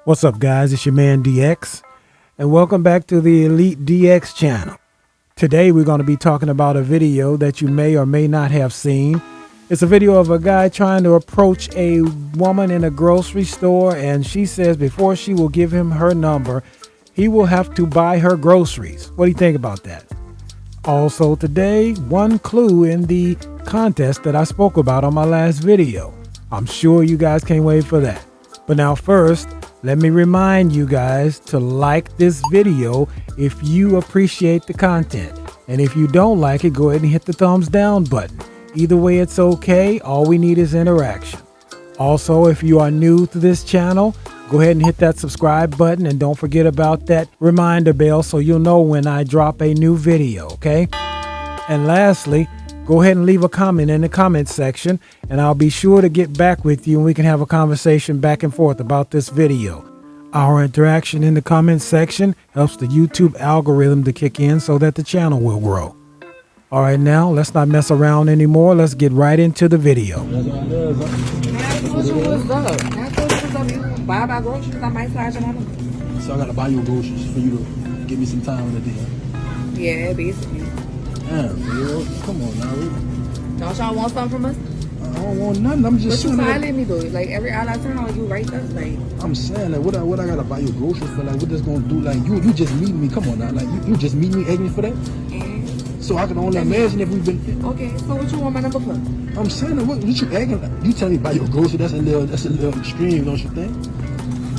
What's up, guys? It's your man DX, and welcome back to the Elite DX channel. Today we're going to be talking about a video that you may or may not have seen. It's a video of a guy trying to approach a woman in a grocery store, and she says before she will give him her number, he will have to buy her groceries. What do you think about that? Also today, one clue in the contest that I spoke about on my last video. I'm sure you guys can't wait for that. But now first, let me remind you guys to like this video if you appreciate the content. And if you don't like it, go ahead and hit the thumbs down button. Either way, it's okay. All we need is interaction. Also, if you are new to this channel, go ahead and hit that subscribe button and don't forget about that reminder bell so you'll know when I drop a new video, okay? And lastly, go ahead and leave a comment in the comment section and I'll be sure to get back with you and we can have a conversation back and forth about this video. Our interaction in the comment section helps the YouTube algorithm to kick in so that the channel will grow. All right, now let's not mess around anymore. Let's get right into the video. Buy my groceries, I might flash them on them. So I gotta buy you groceries for you to give me some time in the day. Yeah, basically. Damn, bro. Come on now. Don't y'all want something from us? I don't want nothing. I'm just But you saying. silent me though. Like every hour I turn on you right there. Like I'm saying like what I gotta buy you groceries for? Like what this gonna do? Like you just meet me. Come on now. Like you just meet me, asking me for that. and So I can only imagine if we've been. okay, so what you want my number for? I'm saying like, what you asking? You tell me buy your groceries. That's a little extreme, don't you think?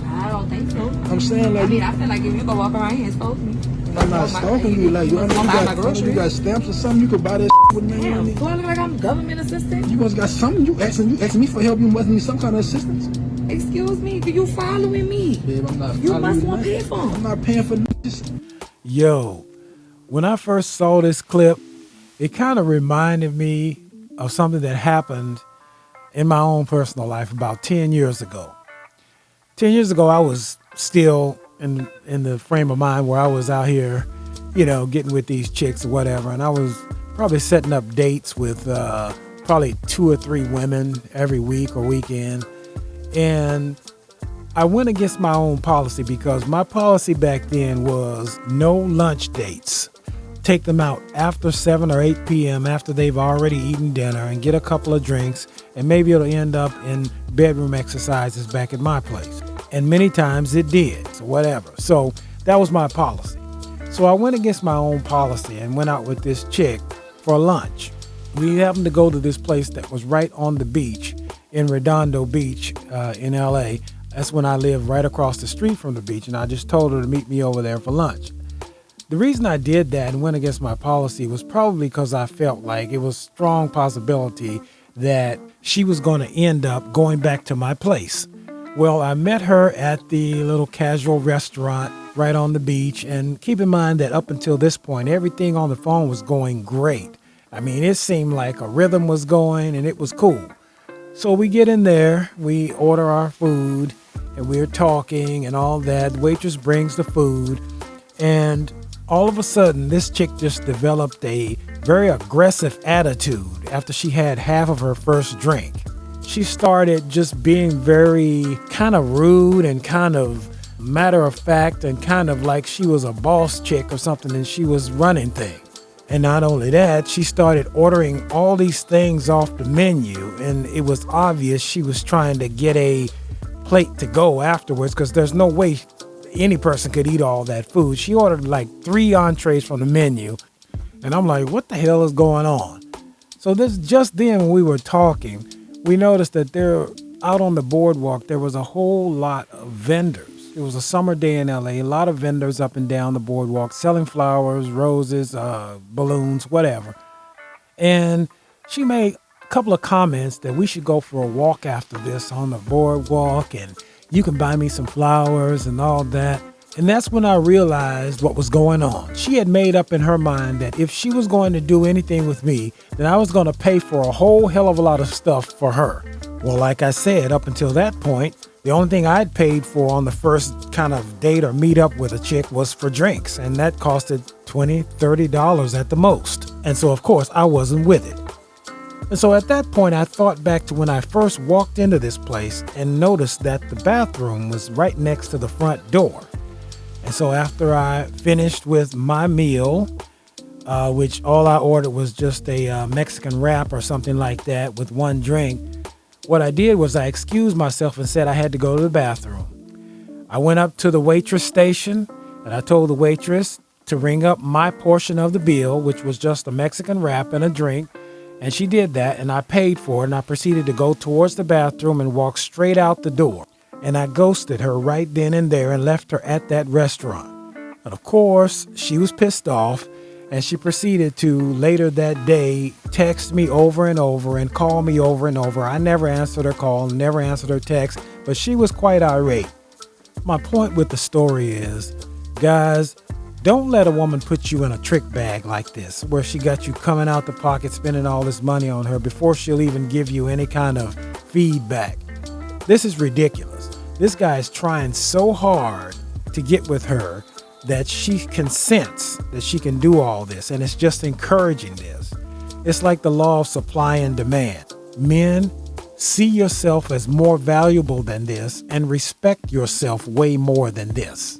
I don't think so. I'm saying like. I mean, I feel like if you go walk around here and stalk me. I'm not stalking you. Like you got stamps or something. You could buy that with me. Damn, do I look like I'm government assistant? You must got something. You asking me for help. You must need some kind of assistance. Excuse me, do you following me? Babe, I'm not. You must want to pay for I'm them. not paying for this. Yo, when I first saw this clip, it kind of reminded me of something that happened in my own personal life about 10 years ago. 10 years ago, I was still in the frame of mind where I was out here, getting with these chicks or whatever. And I was probably setting up dates with probably 2 or 3 women every week or weekend. And I went against my own policy because my policy back then was no lunch dates. Take them out after 7 or 8 p.m. after they've already eaten dinner and get a couple of drinks, and maybe it'll end up in bedroom exercises back at my place. And many times it did, so whatever. So that was my policy. So I went against my own policy and went out with this chick for lunch. We happened to go to this place that was right on the beach in Redondo Beach in LA. That's when I lived right across the street from the beach, and I just told her to meet me over there for lunch. The reason I did that and went against my policy was probably because I felt like it was a strong possibility that she was going to end up going back to my place. Well, I met her at the little casual restaurant right on the beach, and keep in mind that up until this point, everything on the phone was going great. I mean, it seemed like a rhythm was going and it was cool. So we get in there, we order our food, and we're talking and all that. The waitress brings the food, and all of a sudden, this chick just developed a very aggressive attitude after she had half of her first drink. She started just being very kind of rude and kind of matter of fact and kind of like she was a boss chick or something and she was running things. And not only that, she started ordering all these things off the menu, and it was obvious she was trying to get a plate to go afterwards because there's no way any person could eat all that food. She ordered like 3 entrees from the menu, and I'm like, what the hell is going on? So just then when we were talking, we noticed that there out on the boardwalk, there was a whole lot of vendors. It was a summer day in LA, a lot of vendors up and down the boardwalk selling flowers, roses, balloons, whatever. And she made a couple of comments that we should go for a walk after this on the boardwalk, and you can buy me some flowers and all that. And that's when I realized what was going on. She had made up in her mind that if she was going to do anything with me, then I was going to pay for a whole hell of a lot of stuff for her. Well, like I said, up until that point, the only thing I'd paid for on the first kind of date or meet up with a chick was for drinks. And that costed $20, $30 at the most. And so, of course, I wasn't with it. And so at that point, I thought back to when I first walked into this place and noticed that the bathroom was right next to the front door. And so after I finished with my meal, which all I ordered was just a Mexican wrap or something like that with one drink, what I did was I excused myself and said I had to go to the bathroom. I went up to the waitress station and I told the waitress to ring up my portion of the bill, which was just a Mexican wrap and a drink. And she did that, and I paid for it, and I proceeded to go towards the bathroom and walk straight out the door. And I ghosted her right then and there and left her at that restaurant. And of course, she was pissed off, and she proceeded to later that day text me over and over and call me over and over. I never answered her call, never answered her text, but she was quite irate. My point with the story is, guys, don't let a woman put you in a trick bag like this, where she got you coming out the pocket, spending all this money on her before she'll even give you any kind of feedback. This is ridiculous. This guy is trying so hard to get with her that she consents that she can do all this, and it's just encouraging this. It's like the law of supply and demand. Men, see yourself as more valuable than this and respect yourself way more than this.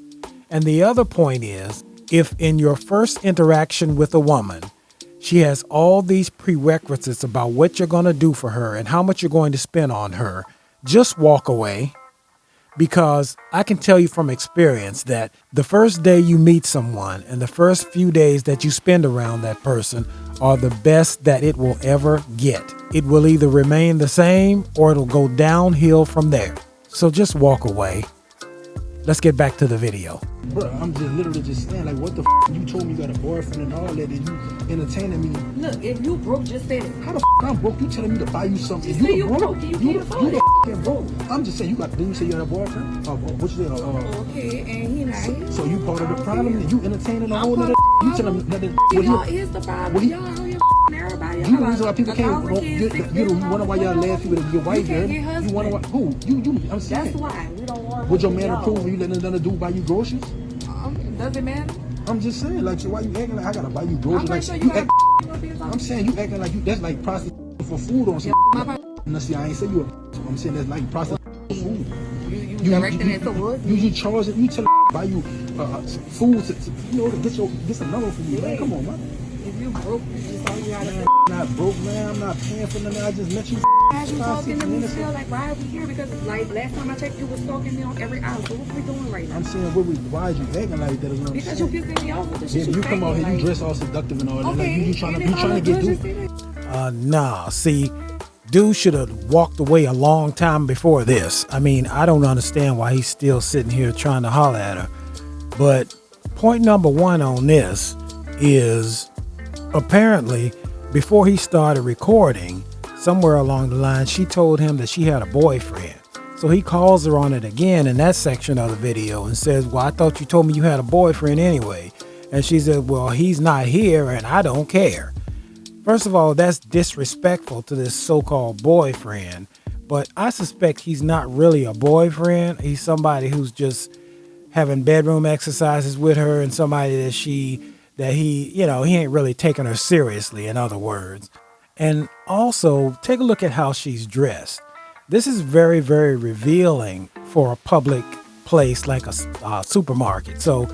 And the other point is, if in your first interaction with a woman, she has all these prerequisites about what you're going to do for her and how much you're going to spend on her, just walk away. Because I can tell you from experience that the first day you meet someone and the first few days that you spend around that person are the best that it will ever get. It will either remain the same or it'll go downhill from there. So just walk away. Let's get back to the video. Bro, I'm just literally just saying, like, what the you told me you got a boyfriend and all that, and you entertaining me. Look, if you broke, just say it. How the I'm broke? You telling me to buy you something? Just say you broke. You can't afford it. You broke. I'm just saying, didn't you say you had a boyfriend? What you said? Okay, and he not here. So you part of the problem? You entertaining the whole nother? You telling me nothing? Y'all is the problem. Y'all out here everybody. You the reason why people can't. You wonder why y'all laugh with your wife, girl. You wonder why? Who? You. I'm saying. That's why we don't want. Would your man approve when you letting another dude buy you groceries? Does it matter? I'm just saying, like, so why you acting like I gotta buy you groceries? I'm Like, sure I'm saying you acting like that's like prostitution for food or something. No, see, I ain't say you. I'm saying that's like prostitution for food. You directing it towards me? You charging? You telling buy you food to get some number for you, man. Come on, man. If you broke, you just all you gotta. I'm not broke, man. I'm not paying for nothing. I just met you. As you talking to me still, like, why are we here? Because, like, last time I checked, you was stalking me on every hour. So what we doing right now? I'm saying, why are you acting like that? Is what I'm because saying. you pissing me off with the shit you come out here, you dress all seductive and all that. Okay, Like, you trying to get through. Nah, see, dude should have walked away a long time before this. I mean, I don't understand why he's still sitting here trying to holler at her. But point number one on this is apparently before he started recording, somewhere along the line, she told him that she had a boyfriend. So he calls her on it again in that section of the video and says, well, I thought you told me you had a boyfriend anyway. And she said, well, he's not here and I don't care. First of all, that's disrespectful to this so-called boyfriend. But I suspect he's not really a boyfriend. He's somebody who's just having bedroom exercises with her and somebody that he ain't really taking her seriously, in other words. And also, take a look at how she's dressed. This is very, very revealing for a public place like a supermarket. So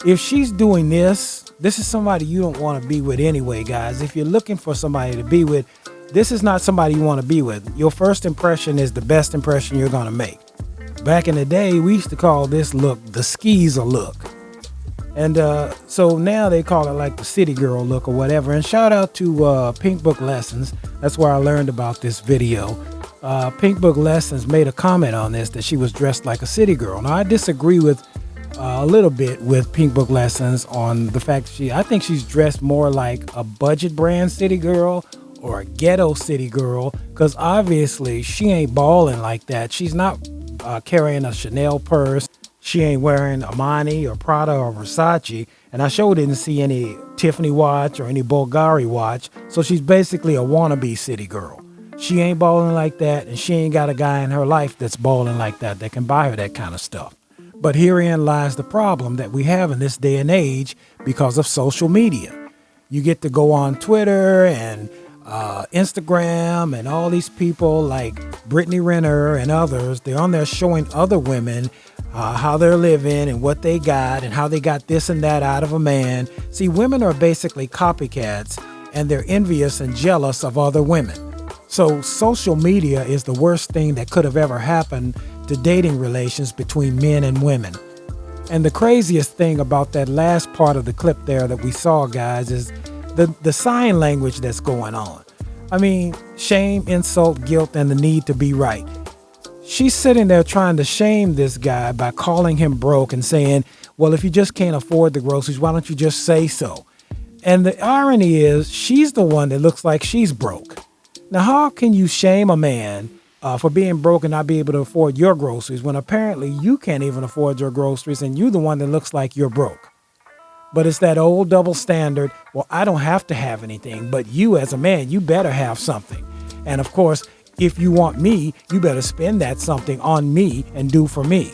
if she's doing this is somebody you don't want to be with anyway, guys. If you're looking for somebody to be with, this is not somebody you want to be with. Your first impression is the best impression you're going to make. Back in the day, we used to call this look the skeezer look. And so now they call it like the city girl look or whatever. And shout out to Pink Book Lessons. That's where I learned about this video. Pink Book Lessons made a comment on this, that she was dressed like a city girl. Now, I disagree with a little bit with Pink Book Lessons on the fact I think she's dressed more like a budget brand city girl or a ghetto city girl, because obviously she ain't balling like that. She's not carrying a Chanel purse. She ain't wearing Armani or Prada or Versace. And I sure didn't see any Tiffany watch or any Bulgari watch. So she's basically a wannabe city girl. She ain't balling like that, and she ain't got a guy in her life that's balling like that can buy her that kind of stuff. But herein lies the problem that we have in this day and age because of social media. You get to go on Twitter and Instagram and all these people like Brittany Renner and others, they're on there showing other women how they're living and what they got and how they got this and that out of a man. See, women are basically copycats and they're envious and jealous of other women. So social media is the worst thing that could have ever happened to dating relations between men and women. And the craziest thing about that last part of the clip there that we saw, guys, is the sign language that's going on. I mean, shame, insult, guilt, and the need to be right. She's sitting there trying to shame this guy by calling him broke and saying, well, if you just can't afford the groceries, why don't you just say so? And the irony is she's the one that looks like she's broke. Now, how can you shame a man for being broke and not be able to afford your groceries when apparently you can't even afford your groceries and you're the one that looks like you're broke? But it's that old double standard. Well, I don't have to have anything, but you as a man, you better have something. And of course, if you want me, you better spend that something on me and do for me.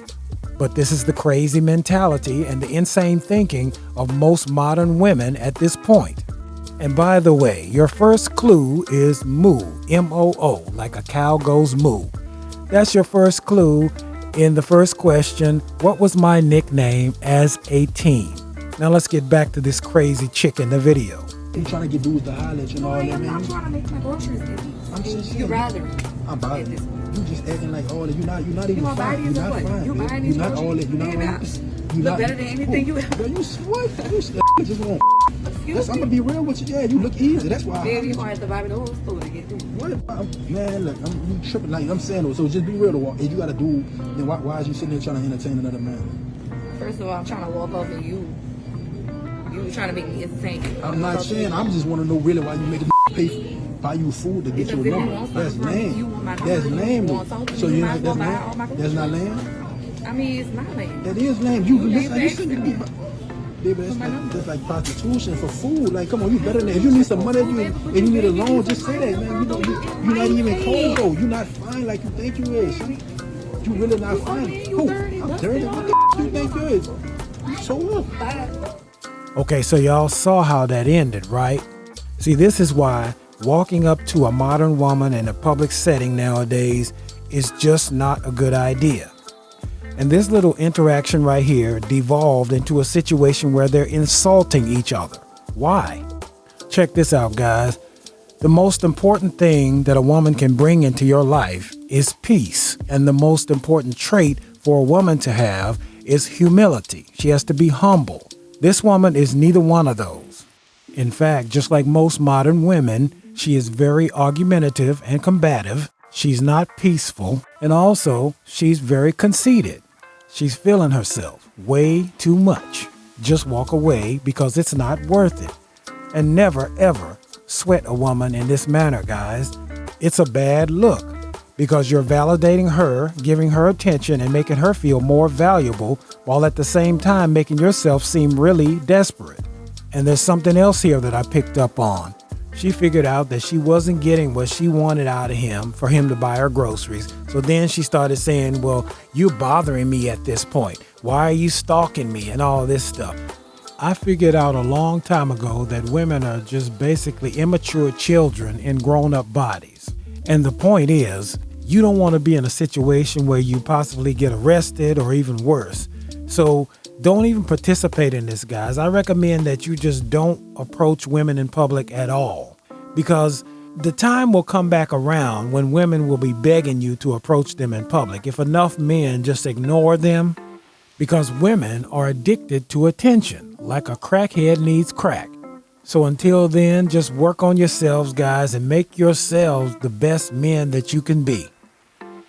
But this is the crazy mentality and the insane thinking of most modern women at this point. And by the way, your first clue is moo, M-O-O, like a cow goes moo. That's your first clue in the first question. What was my nickname as a teen? Now let's get back to this crazy chick in the video. You trying to get dudes to holler at you and all that, man. I'm trying to make my groceries, baby. I'm just You rather. I'm buying it. You just acting like all that. You're not even You want to buy fine. these You're or not what? fine. You buying You're these not all that. groceries? You're not Baby, all that. look better than anything you have. Girl, you what? You just want. I'm gonna be real with you. Yeah, you look easy. That's why. Baby, you might have to buy the whole store to get through. What? Man, look, you tripping. Like I'm saying though. So just be real though. If you got a dude, then why is you sitting there trying to entertain another man? First of all, I'm trying to walk off and you trying to make me entertain. I'm not saying. I'm just want to know really why you make a pay buy you food to get Because your if you number. want That's something from me, lame. you want my number, That's you lame. want something, So you you might like as well that's buy all my lame? That's not lame. I mean, it's not lame. That is lame. You You listen to asked me. me. Baby, that's like prostitution for food. Like, come on, you better than that. If you need some money and you need a loan, just say that, man. You know, you're not even cold though. You're not fine like you think you is. You really not fine. Who? I'm dirty. What the you think you is? You so what? Okay, so y'all saw how that ended, right? See, this is why walking up to a modern woman in a public setting nowadays is just not a good idea. And this little interaction right here devolved into a situation where they're insulting each other. Why? Check this out, guys. The most important thing that a woman can bring into your life is peace. And the most important trait for a woman to have is humility. She has to be humble. This woman is neither one of those. In fact, just like most modern women, she is very argumentative and combative. She's not peaceful. And also, she's very conceited. She's feeling herself way too much. Just walk away because it's not worth it. And never, ever sweat a woman in this manner, guys. It's a bad look because you're validating her, giving her attention, and making her feel more valuable while at the same time making yourself seem really desperate. And there's something else here that I picked up on. She figured out that she wasn't getting what she wanted out of him for him to buy her groceries. So then she started saying, well, you're bothering me at this point. Why are you stalking me and all this stuff? I figured out a long time ago that women are just basically immature children in grown-up bodies. And the point is, you don't want to be in a situation where you possibly get arrested or even worse. So don't even participate in this, guys. I recommend that you just don't approach women in public at all, because the time will come back around when women will be begging you to approach them in public if enough men just ignore them, because women are addicted to attention like a crackhead needs crack. So until then, just work on yourselves, guys, and make yourselves the best men that you can be.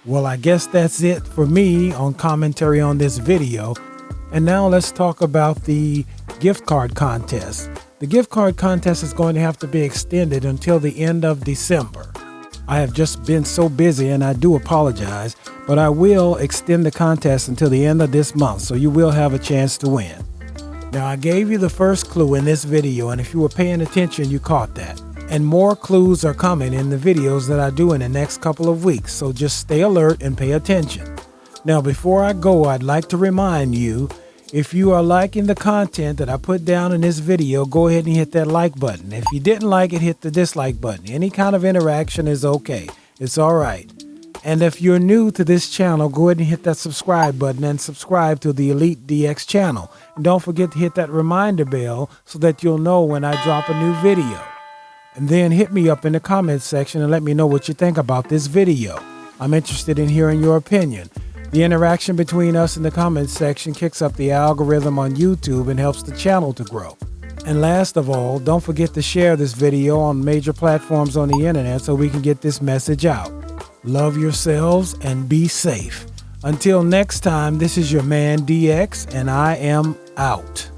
Well, I guess that's it for me on commentary on this video. And now let's talk about the gift card contest. The gift card contest is going to have to be extended until the end of December. I have just been so busy and I do apologize, but I will extend the contest until the end of this month, so you will have a chance to win. Now, I gave you the first clue in this video, and if you were paying attention, you caught that. And more clues are coming in the videos that I do in the next couple of weeks, so just stay alert and pay attention. Now, before I go, I'd like to remind you, If you are liking the content that I put down in this video, go ahead and hit that like button. If you didn't like it, hit the dislike button. Any kind of interaction is okay. It's all right. And if you're new to this channel, go ahead and hit that subscribe button and subscribe to the Elite DX channel. And don't forget to hit that reminder bell so that you'll know when I drop a new video. And then hit me up in the comments section and let me know what you think about this video. I'm interested in hearing your opinion. The interaction between us in the comments section kicks up the algorithm on YouTube and helps the channel to grow. And last of all, don't forget to share this video on major platforms on the internet so we can get this message out. Love yourselves and be safe. Until next time, this is your man DX, and I am out.